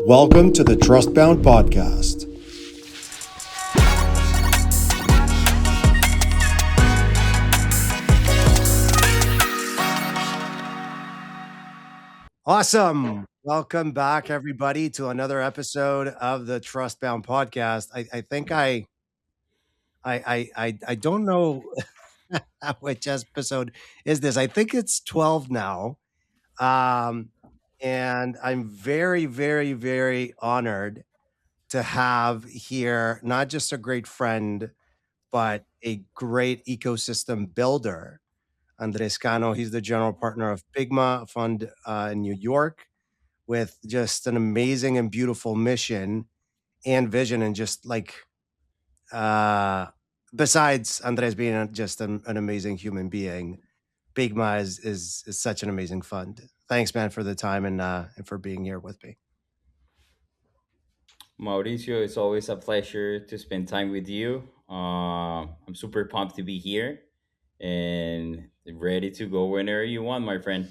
Welcome to the Trustbound Podcast. Awesome. Welcome back, everybody, to another episode of the Trustbound Podcast. I think I don't know which episode is this. I think it's 12 now. Um, and I'm very, very, very honored to have here not just a great friend, but a great ecosystem builder, Andrés Cano. He's the general partner of Pygma Fund in New York, with just an amazing and beautiful mission and vision, and just like uh, besides Andres being just an amazing human being, Pygma is such an amazing fund. Thanks, man, for the time and for being here with me. Mauricio, it's always a pleasure to spend time with you. I'm super pumped to be here and ready to go whenever you want, my friend.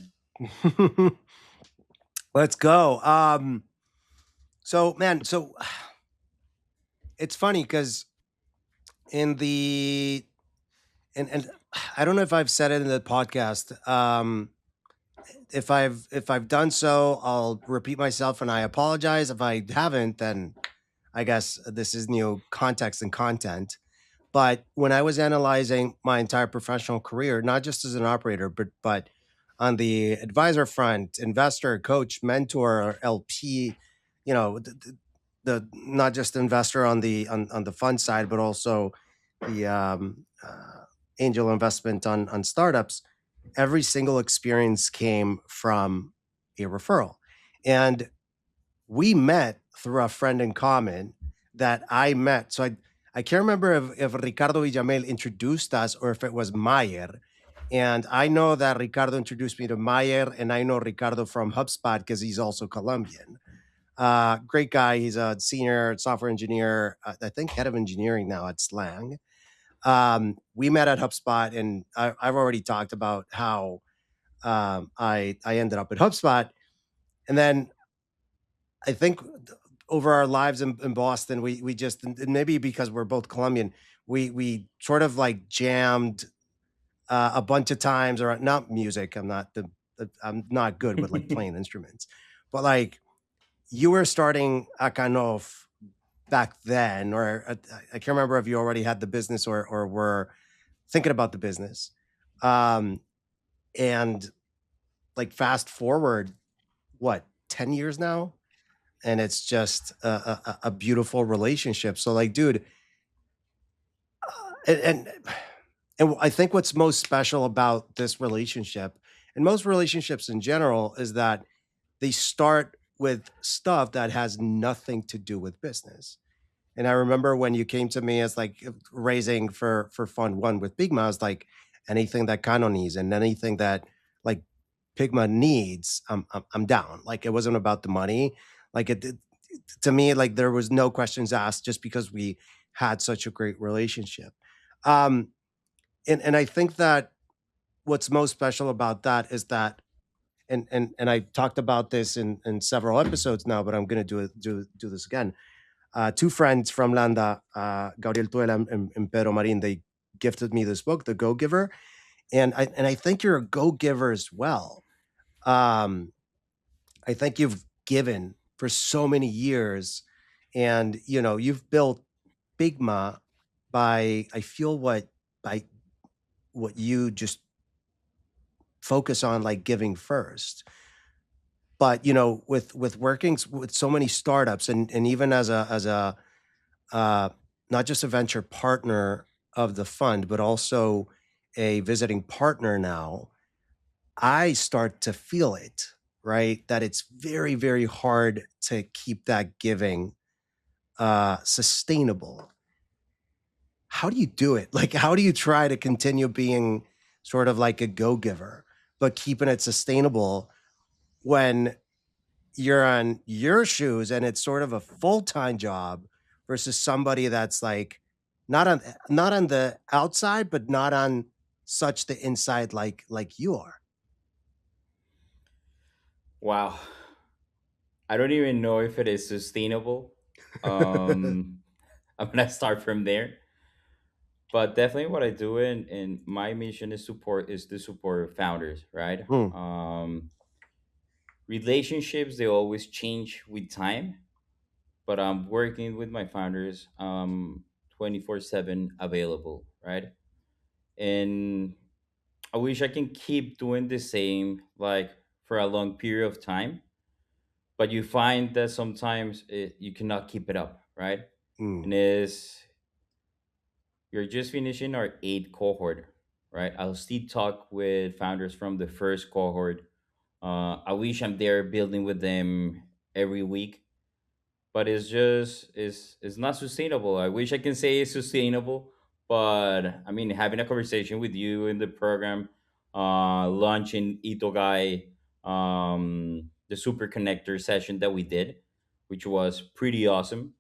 Let's go. So it's funny because in the and I don't know if I've said it in the podcast. If I've done so, I'll repeat myself and I apologize. If I haven't, then I guess this is new context and content. But when I was analyzing my entire professional career, not just as an operator, but on the advisor front, investor, coach, mentor, LP, the not just investor on the fund side, but also the angel investment on startups. Every single experience came from a referral, and we met through a friend in common that I met. So I can't remember if Ricardo Villamel introduced us or if it was Mayer. And I know that Ricardo introduced me to Mayer, and I know Ricardo from HubSpot because he's also Colombian. Great guy. He's a senior software engineer, I think head of engineering now at Slang. We met at HubSpot, and I've already talked about how I ended up at HubSpot. And then I think over our lives in Boston, we just, and maybe because we're both Colombian, we sort of like jammed a bunch of times, or not music. I'm not good with like playing instruments, but like you were starting Akanov back then, or I can't remember if you already had the business or were thinking about the business. Um, and like fast forward, what, 10 years now? And it's just a beautiful relationship. So like, dude, and, and and I think what's most special about this relationship, and most relationships in general, is that they start with stuff that has nothing to do with business. And I remember when you came to me as like raising for Fund One with Pygma, I was like, anything that Kano needs and anything that like Pygma needs, I'm down. Like it wasn't about the money. Like to me, like there was no questions asked, just because we had such a great relationship. Um, and I think that what's most special about that is that, and I talked about this in several episodes now, but I'm gonna do this again. Two friends from Landa, Gabriel Tuela and Pedro Marin, they gifted me this book, The Go Giver, and I think you're a go giver as well. Um, I think you've given for so many years, and you've built Bigma by I feel what by what you just focus on, like giving first. But with working with so many startups, and even as a uh, not just a venture partner of the fund, but also a visiting partner now, I start to feel it, right? That it's very, very hard to keep that giving sustainable. How do you do it? Like, how do you try to continue being sort of like a go giver, but keeping it sustainable when you're on your shoes and it's sort of a full-time job versus somebody that's like not on the outside, but not on such the inside like you are? Wow. I don't even know if it is sustainable. Um, I'm gonna start from there, but definitely what I do in my mission is to support founders, right? Mm, Relationships they always change with time, but I'm working with my founders 24/7 available, right? And I wish I can keep doing the same like for a long period of time, but you find that sometimes you cannot keep it up, right? mm, And is you're just finishing our eighth cohort, right? I'll still talk with founders from the first cohort. I wish I'm there building with them every week, but it's not sustainable. I wish I can say it's sustainable, but I mean having a conversation with you in the program, launching itogai, the super connector session that we did, which was pretty awesome.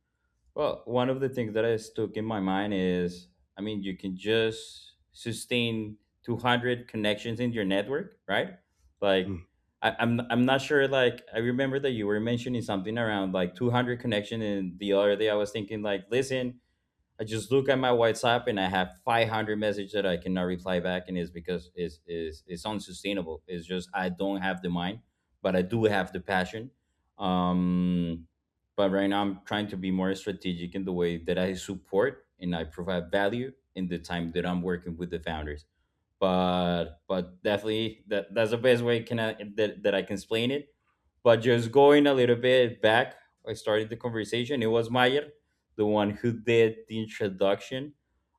Well, one of the things that I stuck in my mind is, I mean, you can just sustain 200 connections in your network, right? Like, mm. I'm not sure. Like, I remember that you were mentioning something around like 200 connection, and the other day I was thinking like, listen, I just look at my WhatsApp and I have 500 messages that I cannot reply back, and it's because it's unsustainable. It's just I don't have the mind, but I do have the passion. Um, but right now I'm trying to be more strategic in the way that I support and I provide value in the time that I'm working with the founders. But definitely that's the best way that I can explain it. But just going a little bit back, I started the conversation. It was Mayer, the one who did the introduction.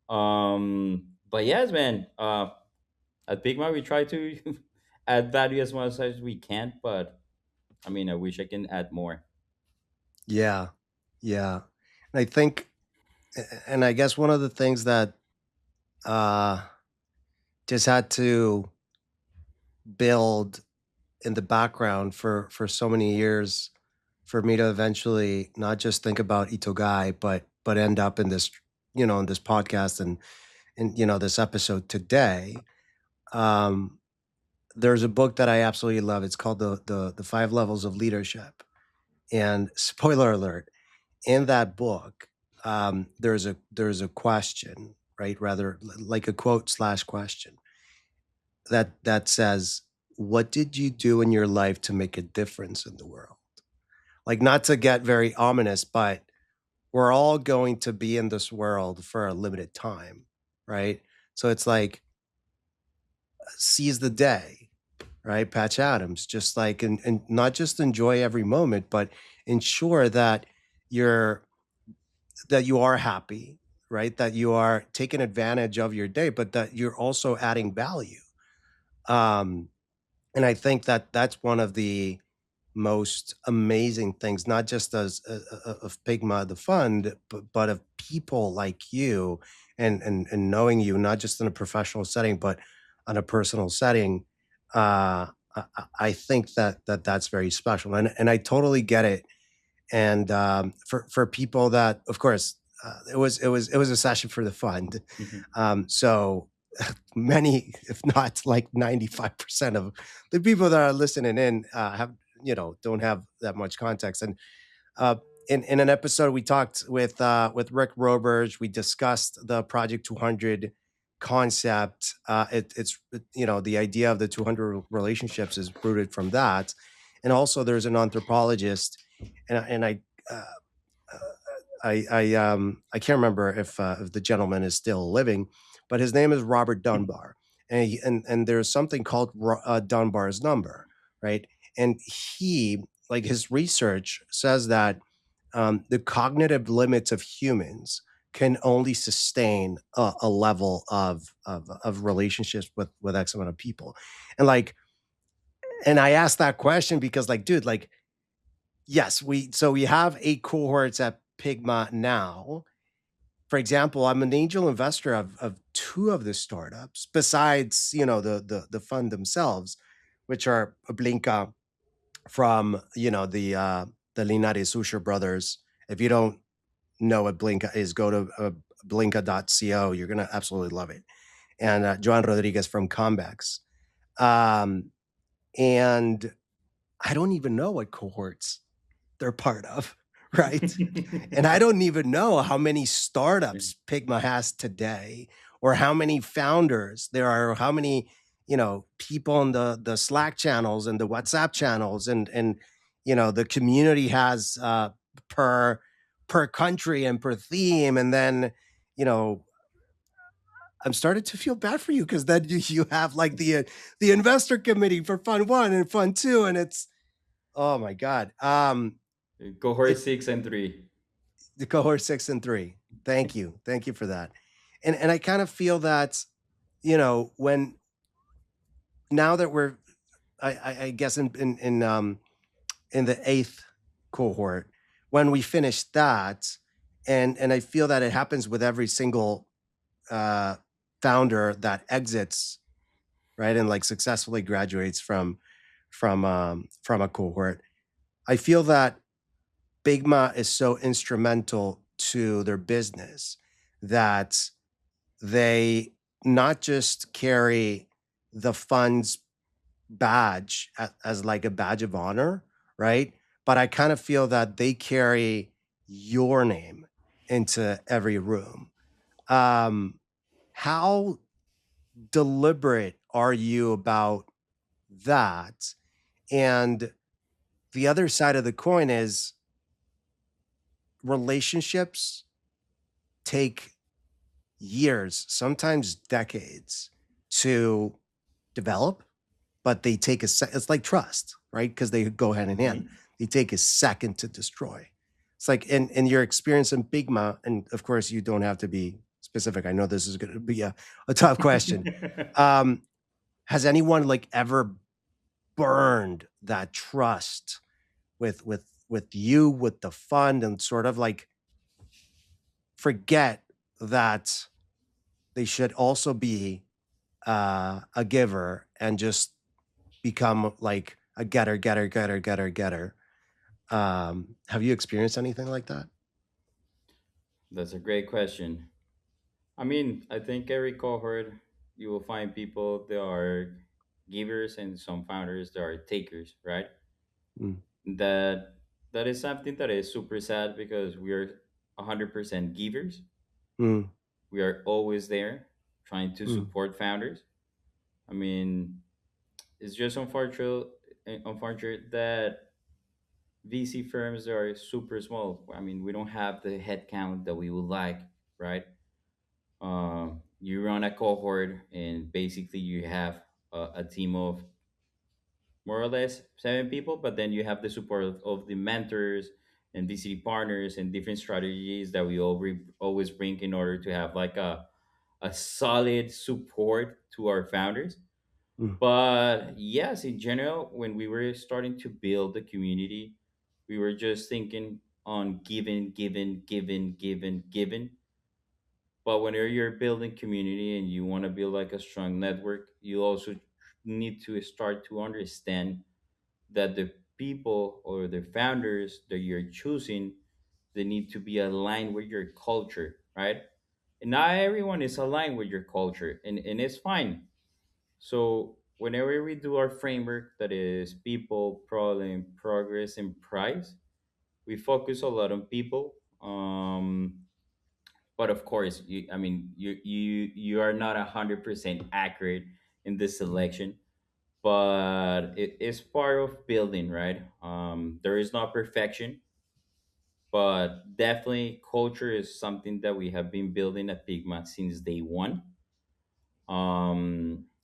But yes, man. At Pygma, we try to add value as much as we can. But I mean, I wish I can add more. Yeah, yeah. And I think, and I guess one of the things that uh, just had to build in the background for so many years for me to eventually not just think about itogai, but end up in this, in this podcast and this episode today. Um, there's a book that I absolutely love. It's called the Five Levels of Leadership. And spoiler alert, in that book, there's a question, right? Rather like a quote slash question that says, "What did you do in your life to make a difference in the world?" Like, not to get very ominous, but we're all going to be in this world for a limited time, right? So it's like, seize the day, right? Patch Adams, just like, and not just enjoy every moment, but ensure that you're that you are happy, right? That you are taking advantage of your day, but that you're also adding value. Um, and I think that that's one of the most amazing things, not just as of Pigma the fund, but of people like you, and knowing you not just in a professional setting, but on a personal setting. I think that's very special, and I totally get it. And for people that, of course, it was a session for the fund. So many, if not like 95% of the people that are listening in have don't have that much context. And uh, in an episode we talked with Rick Roberge, we discussed the Project 200 concept. The idea of the 200 relationships is rooted from that. And also there's an anthropologist, and uh, uh, I can't remember if the gentleman is still living, but his name is Robert Dunbar, and there's something called Dunbar's number, right? And he, like, his research says that the cognitive limits of humans can only sustain a level of relationships with X amount of people, and like, and I asked that question because, like, dude, like, yes, we have 8 cohorts at Pigma now. For example, I'm an angel investor of 2 of the startups besides, the fund themselves, which are Blinka from, the Linares Susher brothers. If you don't know what Blinka is, go to blinka.co. You're gonna absolutely love it. And Joan Rodriguez from Convex. And I don't even know what cohorts. they're part of, right? And I don't even know how many startups Pygma has today or how many founders there are, or how many, people in the Slack channels and the WhatsApp channels and the community has per country and per theme. And then, you know, I'm starting to feel bad for you because then you have like the investor committee for fund one and fund two, and it's oh my god. Cohort It 6 and 3. The cohort 6 and 3. Thank you for that. And I kind of feel that when now that we're I guess in the eighth cohort when we finish that, and I feel that it happens with every single uh, founder that exits, right, and like successfully graduates from a cohort. I feel that Bigma is so instrumental to their business that they not just carry the fund's badge as like a badge of honor, right? But I kind of feel that they carry your name into every room. Um, how deliberate are you about that? And the other side of the coin is relationships take years, sometimes decades to develop, but they take it's like trust, right? Because they go hand in hand. Mhm. They take a second to destroy. It's like in your experience in Pigma, and of course you don't have to be specific. I know this is going to be a tough question. Um, has anyone like ever burned that trust with you, with the fund, and sort of like forget that they should also be a giver and just become like a getter, getter, getter, getter, getter. Have you experienced anything like that? That's a great question. I mean, I think every cohort you will find people that are givers and some founders that are takers, right? Mm, That that is something that is super sad because we are 100% givers. mm, We are always there trying to mm, support founders. I mean, it's just unfortunate that VC firms are super small. I mean, we don't have the headcount that we would like, right? You run a cohort, and basically you have a team of more or less 7 people, but then you have the support of the mentors and VC partners and different strategies that we always bring in order to have like a solid support to our founders. mm, But yes, in general, when we were starting to build the community, we were just thinking on giving, giving, giving, giving, giving. But whenever you're building community and you want to build like a strong network, you also need to start to understand that the people or the founders that you're choosing, they need to be aligned with your culture, right? And not everyone is aligned with your culture, and it's fine. So whenever we do our framework that is people, problem, progress, and price, we focus a lot on people. But of course, I mean, you are not 100% accurate in this selection, but it is part of building, right? There is no perfection, but definitely culture is something that we have been building at Pigma since day one.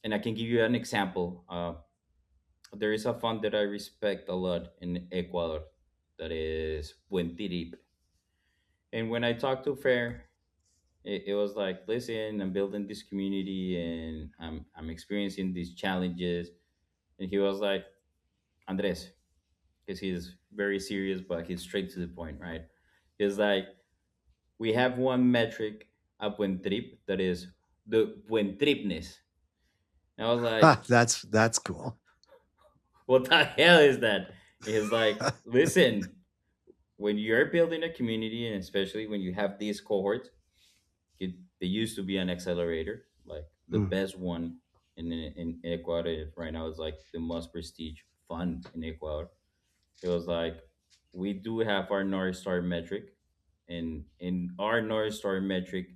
And I can give you an example. There is a fund that I respect a lot in Ecuador that is Buentripness. And when I talked to Fair, it was like, listen, I'm building this community and I'm experiencing these challenges. And he was like, Andres, because he's very serious, but he's straight to the point, right? He's like, we have one metric at Buentrip that is the Buentripness. And I was like, that's cool. what the hell is that? And he's like, listen, when you're building a community, and especially when you have these cohorts, they used to be an accelerator, like the Mm, best one in Ecuador right now is like the most prestige fund in Ecuador. It was like, we do have our North Star metric, and in our North Star metric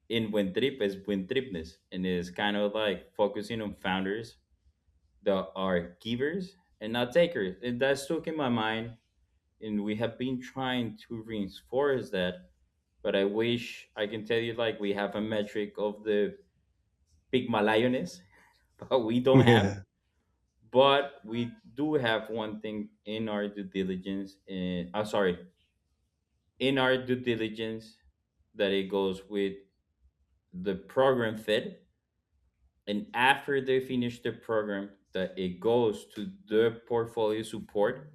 in Buentrip is buentripness, and is kind of like focusing on founders that are givers and not takers. And that stuck in my mind, and we have been trying to reinforce that. But I wish I can tell you like we have a metric of the Pygma lioness, but we don't have. Yeah. But we do have one thing in our due diligence, and sorry, in our due diligence that it goes with the program fit, and after they finish the program, that it goes to the portfolio support.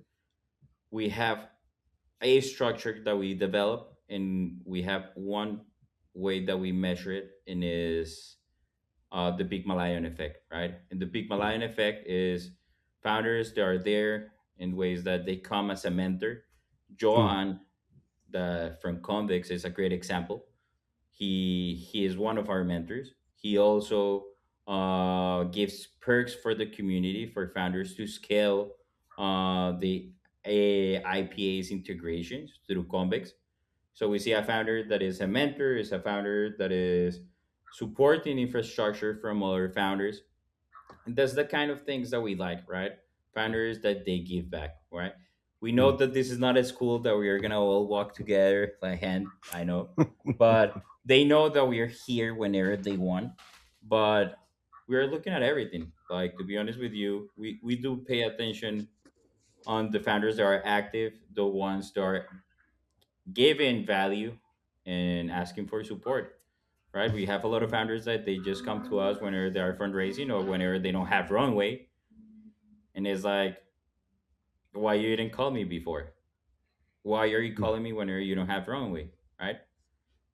We have a structure that we develop, and we have one way that we measure it, and is the big Malayan effect, right? And the big Malayan effect is founders that are there in ways that they come as a mentor. Mm, Joan, the from Convix, is a great example. He is one of our mentors. He also gives perks for the community for founders to scale the IPA's integrations through Convex. So we see a founder that is a mentor, is a founder that is supporting infrastructure from other founders. And that's the kind of things that we like, right? Founders that they give back, right? We know mm. that this is not as cool that we are gonna all walk together like hand, I know, but they know that we are here whenever they want. But we are looking at everything. Like, to be honest with you, we do pay attention on the founders that are active, the ones that are giving value and asking for support, right? We have a lot of founders that they just come to us whenever they are fundraising or whenever they don't have runway, and it's like, why you didn't call me before? Why are you Mm, calling me whenever you don't have runway, right? mm.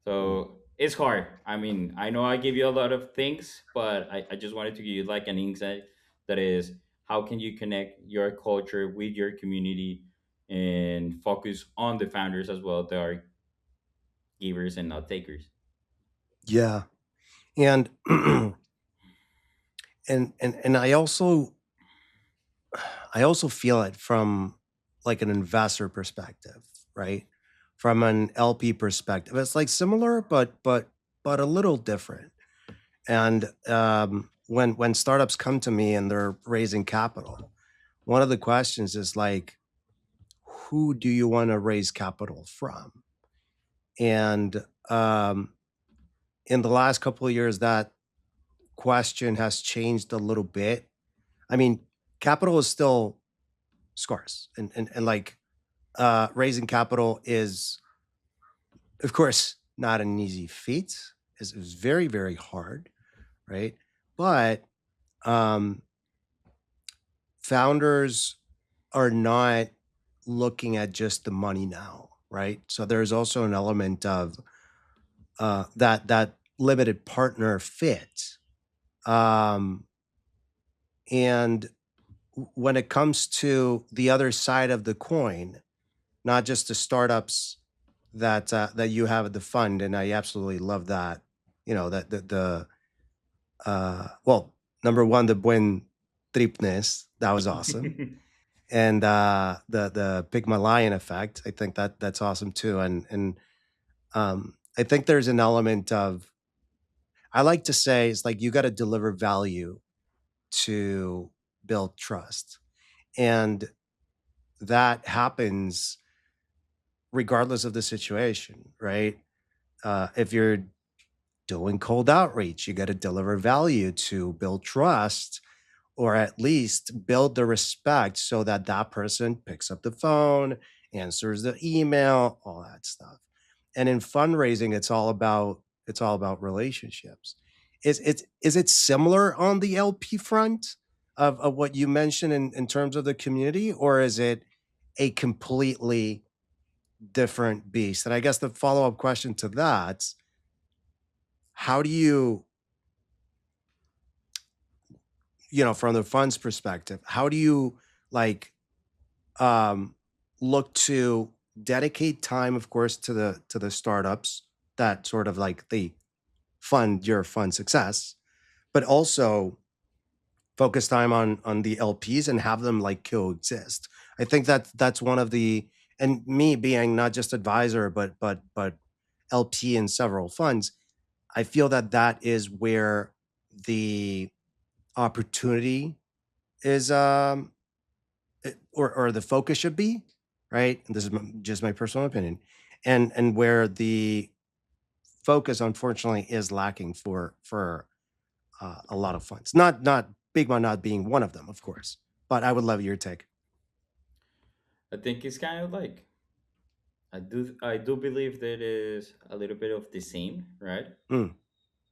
So it's hard. I mean, I know I give you a lot of things, but I just wanted to give you like an insight that is, how can you connect your culture with your community and focus on the founders as well that are givers and not takers. Yeah. And and I also feel it from like an investor perspective, right? From an LP perspective. It's like similar but a little different. And when startups come to me and they're raising capital, one of the questions is like, who do you want to raise capital from? And in the last couple of years, that question has changed a little bit. I mean, capital is still scarce, and like raising capital is, of course, not an easy feat. It's very very hard, right? But um, founders are not looking at just the money now, right? So there's also an element of that limited partner fit. Um, and when it comes to the other side of the coin, not just the startups that you have at the fund, and I absolutely love that. You know that the well, number one, the buen tripness, that was awesome, and the Pygma lion effect. I think that's awesome too, and I think there's an element of, I like to say, it's like you got to deliver value to build trust, and that happens regardless of the situation, right? If you're doing cold outreach, you got to deliver value to build trust, or at least build the respect so that that person picks up the phone, answers the email, all that stuff. And in fundraising, it's all about relationships. Is it similar on the LP front of what you mentioned in terms of the community, or is it a completely different beast? And I guess the follow-up question to that, how do you, from the fund's perspective, how do you like um look to dedicate time, of course, to the startups that sort of like they fund your fund success, but also focus time on the LPs and have them like coexist? I think that's one of the, and me being not just advisor but LP in several funds, I feel that that is where the opportunity is, or the focus should be, right? And this is just my personal opinion, and where the focus unfortunately is lacking for a lot of funds. Not Big One not being one of them, of course. But I would love your take. I think it's kind of like I do believe that is a little bit of the same, right? Mm,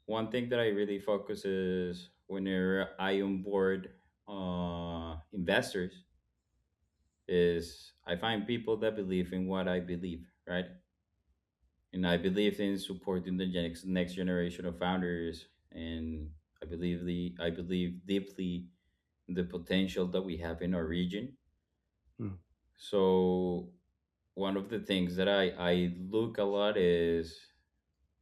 One thing that I really focus is whenever I onboard investors is I find people that believe in what I believe, right? And I believe in supporting the next generation of founders, and I believe deeply in the potential that we have in our region. mm, So one of the things that I look a lot is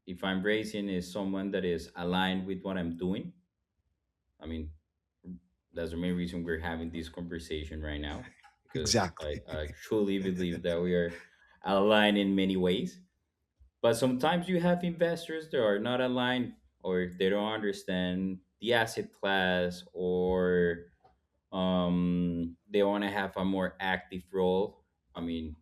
if I'm raising is someone that is aligned with what I'm doing. I mean, that's the main reason we're having this conversation right now, because I, exactly. I truly believe that we are aligned in many ways. But sometimes you have investors that are not aligned, or they don't understand the asset class, or they want to have a more active role. I mean,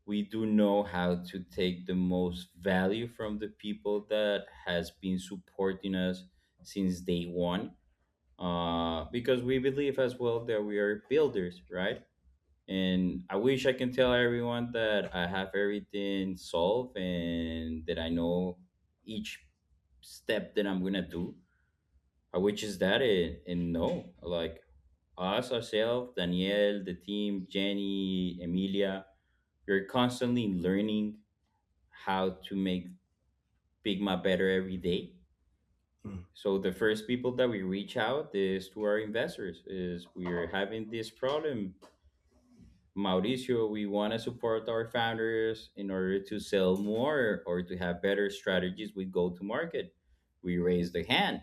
we do know how to take the most value from the people that has been supporting us since day one, because we believe as well that we are builders, right? And I wish I can tell everyone that I have everything solved and that I know each step that I'm gonna do. I wish is that it, and no, like us ourselves, Danielle, the team, Jenny, Emilia, we're constantly learning how to make Pygma better every day. Mm, So the first people that we reach out is to our investors. Is we're having this problem, Mauricio. We want to support our founders in order to sell more or to have better strategies with go to market. We raise the hand.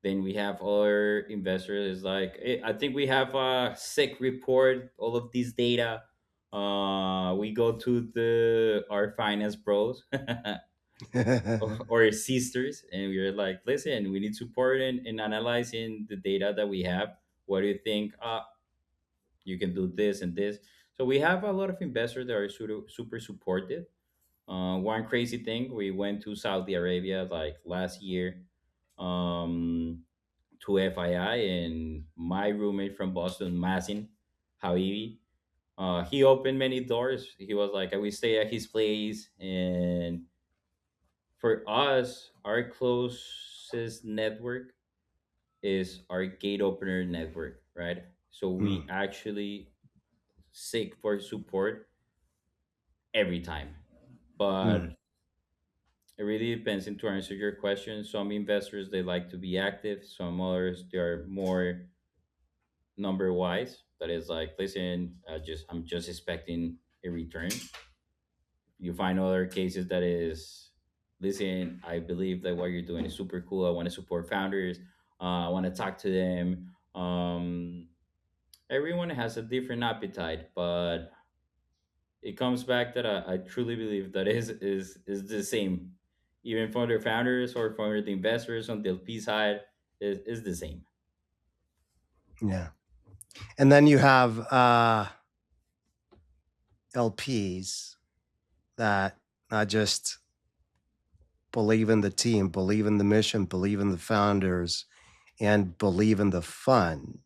Then we have other investors is like, I think we have a sick report, all of this data. We go to the our finance bros mm. or sisters, and we're like, listen, we need support in analyzing the data that we have. What do you think? You can do this and this. So we have a lot of investors that are super supportive. One crazy thing, we went to Saudi Arabia like last year, to FII, and my roommate from Boston, Mazin Habibi, he opened many doors. He was like, I will stay at his place, and for us, our closest network is our gate opener network, right? So we Mm, actually seek for support every time. But mm, it really depends. And to answer your question, some investors they like to be active, some others they are more number wise. That is like, listen, I'm just expecting a return. You find other cases that is, listen, I believe that what you're doing is super cool. I want to support founders. I want to talk to them. Everyone has a different appetite, but it comes back that I truly believe that is the same, even for the founders or for the investors on the LP side, is the same. yeah. And then you have LPs that not just believe in the team, believe in the mission, believe in the founders, and believe in the fund,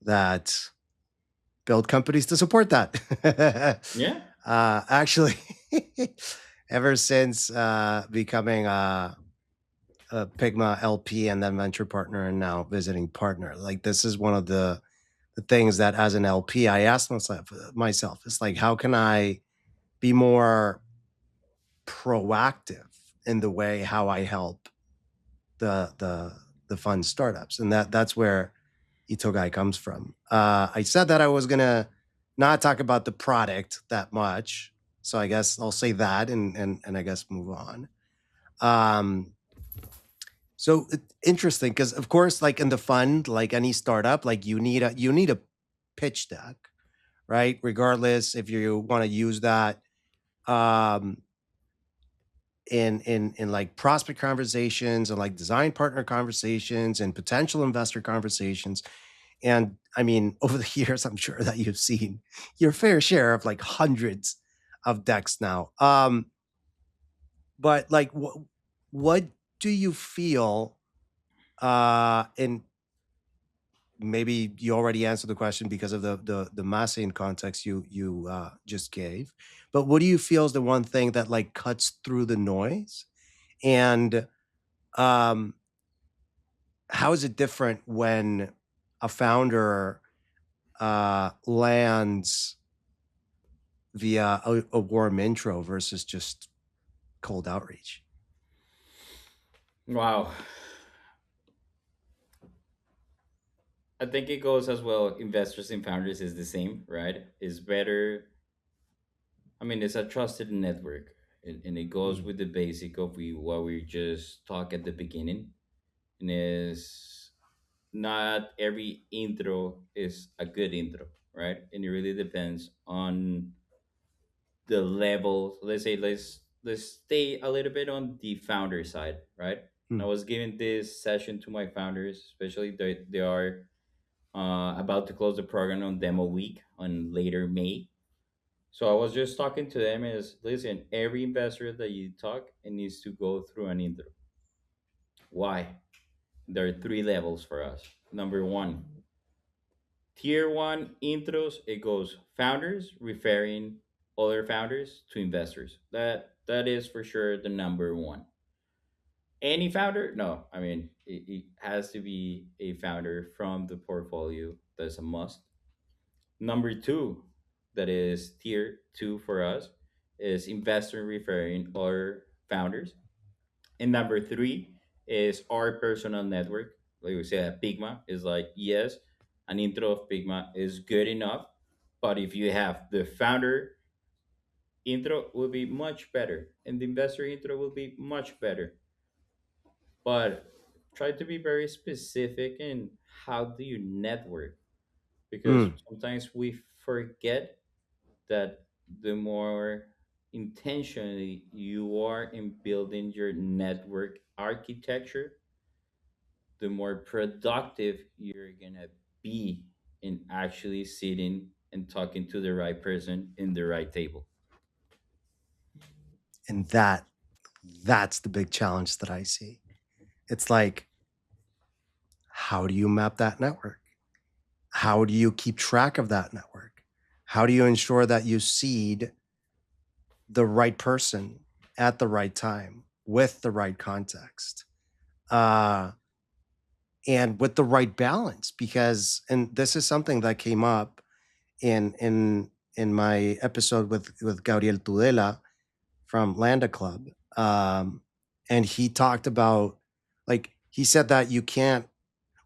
that build companies to support that. Yeah. Actually, ever since becoming a Pygma LP and then venture partner and now visiting partner, like this is one of the things that as an LP I ask myself, it's like how can I be more proactive in the way how I help the fund startups, and that's where itogai comes from. I said that I was gonna not talk about the product that much, so I guess I'll say that and I guess move on. Um, so interesting because of course, like in the fund, like any startup, like you need a pitch deck, right? Regardless if you want to use that um, in like prospect conversations and like design partner conversations and potential investor conversations. And I mean, over the years, I'm sure that you've seen your fair share of like hundreds of decks now. But like, what do you feel? And maybe you already answered the question because of the Massing context you just gave. But what do you feel is the one thing that like cuts through the noise? And um, how is it different when a founder lands via a warm intro versus just cold outreach? Wow. I think it goes as well. Investors and founders is the same, right? Is better. I mean, it's a trusted network, and it goes Mm, with the basic of what we just talked at the beginning, and is not every intro is a good intro, right? And it really depends on the level. Let's say let's stay a little bit on the founder side, right? And I mm. was giving this session to my founders, especially they are about to close the program on demo week on later May. So I was just talking to them is listen, every investor that you talk, it needs to go through an intro. Why? There are three levels for us. Number one, tier one intros, it goes founders referring other founders to investors. That is for sure the number one. Any founder? No, I mean it has to be a founder from the portfolio. That's a must. Number two, that is tier two for us, is investor referring our founders. And number three is our personal network. Like we say, Pygma is like, yes, an intro of Pygma is good enough. But if you have the founder intro will be much better and the investor intro will be much better. But try to be very specific in how do you network because Mm. sometimes we forget that the more intentionally you are in building your network architecture, the more productive you're gonna be in actually sitting and talking to the right person in the right table. And that's the big challenge that I see. It's like, how do you map that network? How do you keep track of that network? How do you ensure that you seed the right person at the right time with the right context? Uh, and with the right balance because and this is something that came up in my episode with Gabriel Tudela from Landa Club. And he talked about like he said that you can't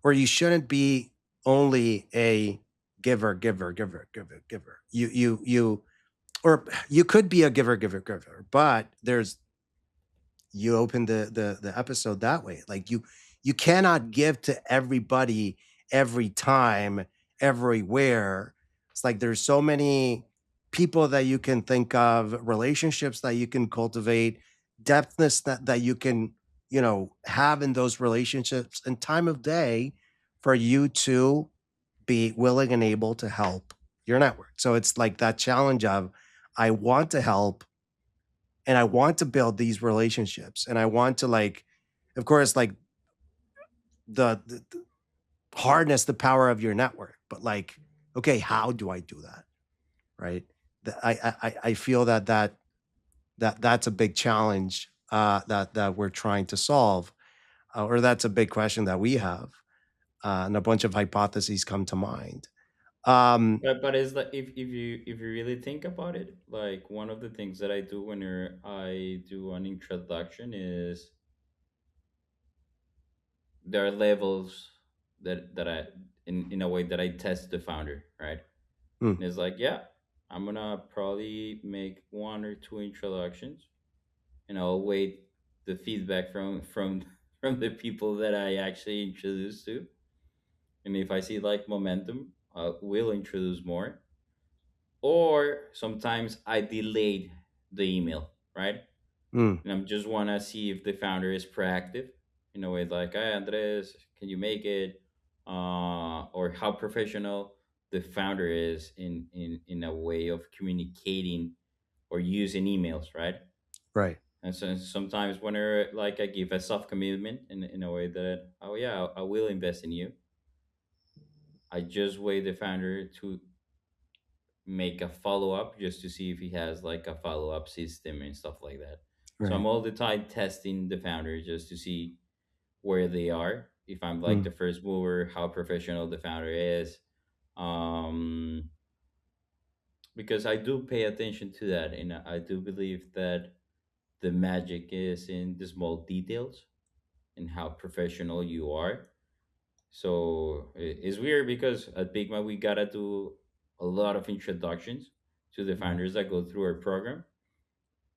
or you shouldn't be only a giver. You or you could be a giver, but there's you open the episode that way. Like you cannot give to everybody every time, everywhere. It's like there's so many people that you can think of, relationships that you can cultivate, depthness that you can, have in those relationships and time of day for you to be willing and able to help your network. So it's like that challenge of I want to help and I want to build these relationships and I want to like of course like the harness the power of your network but like okay how do I do that right I feel that's a big challenge that we're trying to solve or that's a big question that we have and a bunch of hypotheses come to mind um But it's like if you really think about it, like one of the things that I do when I do an introduction is there are levels that I in a way that I test the founder, right? mm, And it's like, yeah, I'm gonna probably make one or two introductions, and I'll wait the feedback from from the people that I actually introduce to. And if I see like momentum, I will introduce more. or sometimes I delayed the email, right? Mm, And I'm just want to see if the founder is proactive in a way like, hey, Andres, can you make it? Or how professional the founder is in a way of communicating or using emails, right? right. And so sometimes whenever like I give a soft commitment in a way that, oh yeah, I will invest in you, I just wait the founder to make a follow up just to see if he has like a follow up system and stuff like that. So I'm Right. all the time testing the founder just to see where they are. If I'm like Mm, the first mover, how professional the founder is. Um, because I do pay attention to that, and I do believe that the magic is in the small details and how professional you are. So it's weird because at Pygma we gotta do a lot of introductions to the right. founders that go through our program.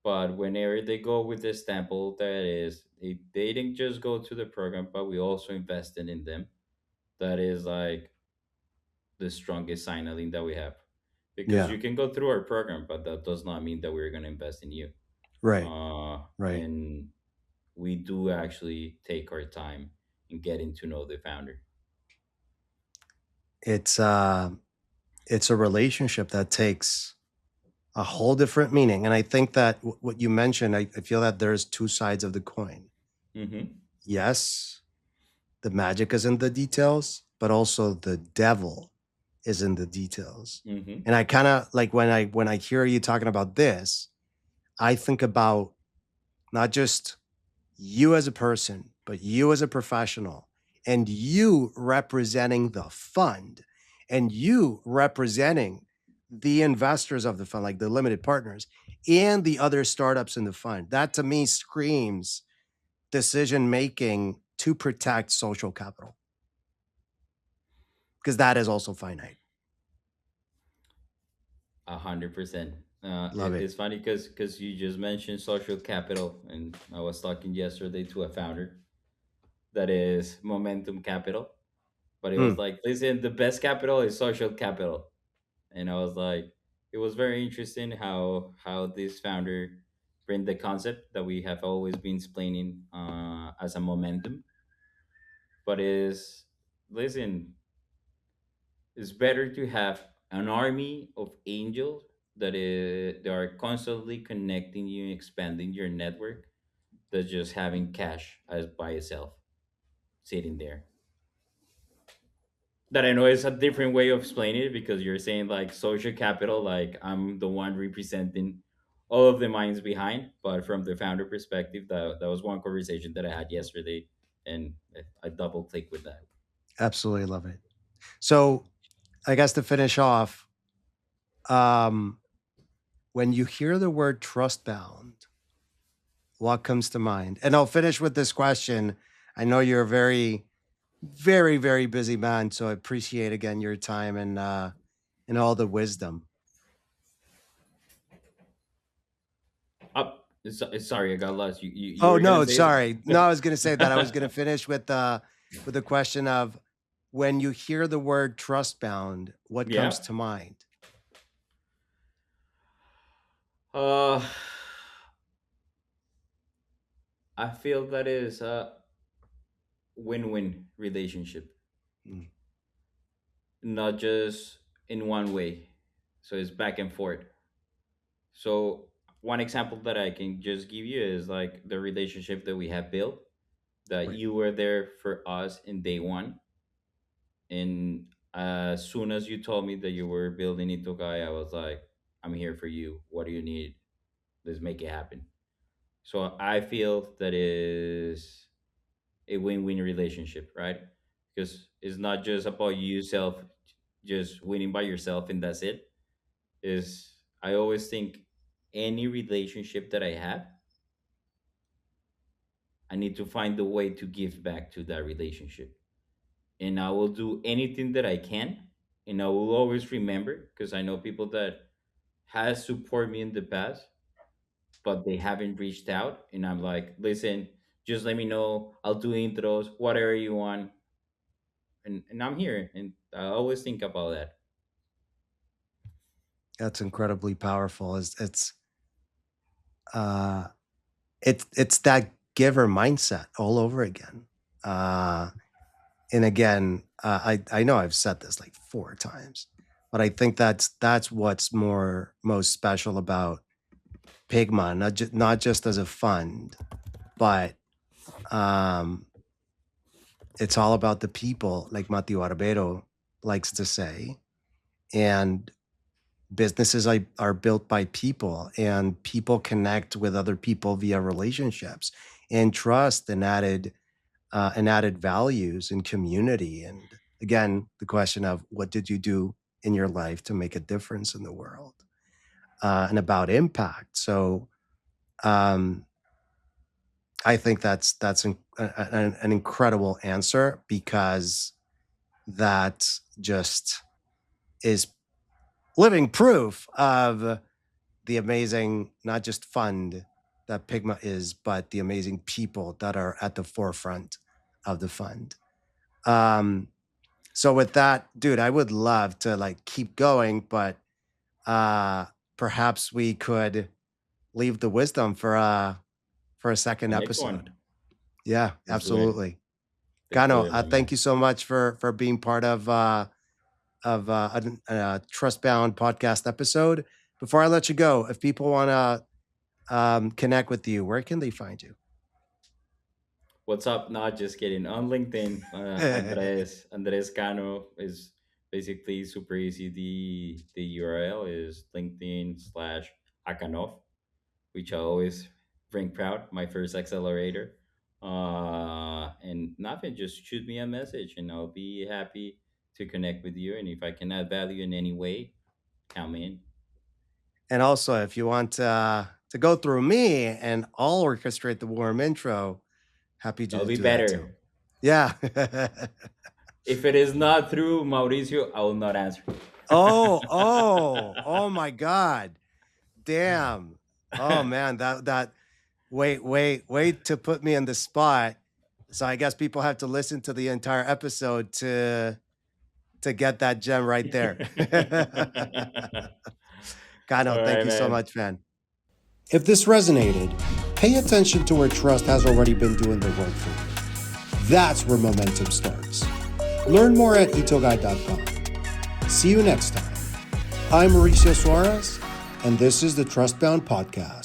But whenever they go with the sample, that is, they didn't just go to the program, but we also invested in them. That is like the strongest signaling that we have. Because Yeah. you can go through our program, but that does not mean that we're going to invest in you. Right. Right. And we do actually take our time in getting to know the founder. It's uh it's a relationship that takes a whole different meaning. And I think that what you mentioned, I feel that there's two sides of the coin. Mm-hmm. Yes, the magic is in the details, but also the devil is in the details. Mm-hmm. And I kind of like when I hear you talking about this, I think about not just you as a person, but you as a professional, and you representing the fund, and you representing the investors of the fund, like the limited partners, and the other startups in the fund. That to me screams decision making to protect social capital, because that is also finite. 100%. Love it. It's funny because you just mentioned social capital, and I was talking yesterday to a founder that is Momentum Capital, but it was Mm, like, listen, the best capital is social capital. And I was like, it was very interesting how this founder bring the concept that we have always been explaining as a momentum, but is, listen, it's better to have an army of angels that are constantly connecting you and expanding your network than just having cash as by itself sitting there. That I know is a different way of explaining it because you're saying like social capital, like I'm the one representing all of the minds behind. But from the founder perspective, that was one conversation that I had yesterday, and I double click with that. absolutely love it. So I guess to finish off, um, when you hear the word trust bound, what comes to mind? And I'll finish with this question. I know you're a very, very, very busy man, so I appreciate again your time and all the wisdom. Up, sorry, I got lost. You Oh were gonna no, say sorry. No, I was going to say that I was going to it. finish with the question of when you hear the word trust bound, what comes Yeah. to mind? Uh, I feel that is a win-win relationship, Mm, not just in one way. So it's back and forth. So one example that I can just give you is like the relationship that we have built. That right. you were there for us in day one, and as soon as you told me that you were building itogai, I was like, "I'm here for you. What do you need? Let's make it happen." So I feel that is a win-win relationship, right? Because it's not just about you self just winning by yourself and that's it. Is I always think any relationship that I have, I need to find a way to give back to that relationship. And I will do anything that I can. And I will always remember because I know people that has support me in the past, but they haven't reached out. And I'm like, listen, just let me know. I'll do intros, whatever you want. And I'm here. And I always think about that. That's incredibly powerful. Uh, it's that giver mindset all over again. Uh, and again, I know I've said this like 4 times, but I think that's what's most special about Pygma, not just as a fund, but um, it's all about the people, like Mati Barbero likes to say, and businesses are built by people, and people connect with other people via relationships and trust and added values and community. And again, the question of what did you do in your life to make a difference in the world, and about impact. So um, I think that's an incredible answer, because that just is living proof of the amazing, not just fund that Pygma is, but the amazing people that are at the forefront of the fund. Um, so with that, dude, I would love to like keep going, but uh, perhaps we could leave the wisdom for a second The next episode. one. Yeah, Let's do it. absolutely. Let's do Gano, it, my thank man. you so much for being part of a Trust Bound podcast episode. Before I let you go, if people want to connect with you, where can they find you? What's up? Not just kidding. On LinkedIn, Andrés Cano is basically super easy. The URL is LinkedIn/Akanov, which I always bring proud. My first accelerator. And nothing. Just shoot me a message, and I'll be happy to connect with you. And if I can add value in any way, come in. And also, if you want to go through me and I'll orchestrate the warm intro, happy That'll to be do that too. better. Yeah. If it is not through Mauricio, I will not answer. Oh my God. Damn. Oh man, that wait to put me in the spot. So I guess people have to listen to the entire episode to get that gem right there. All Kano, thank right, you so man. much, man. If this resonated, pay attention to where trust has already been doing the work for you. That's where momentum starts. Learn more at itogai.com. See you next time. I'm Mauricio Suarez, and this is the Trustbound Podcast.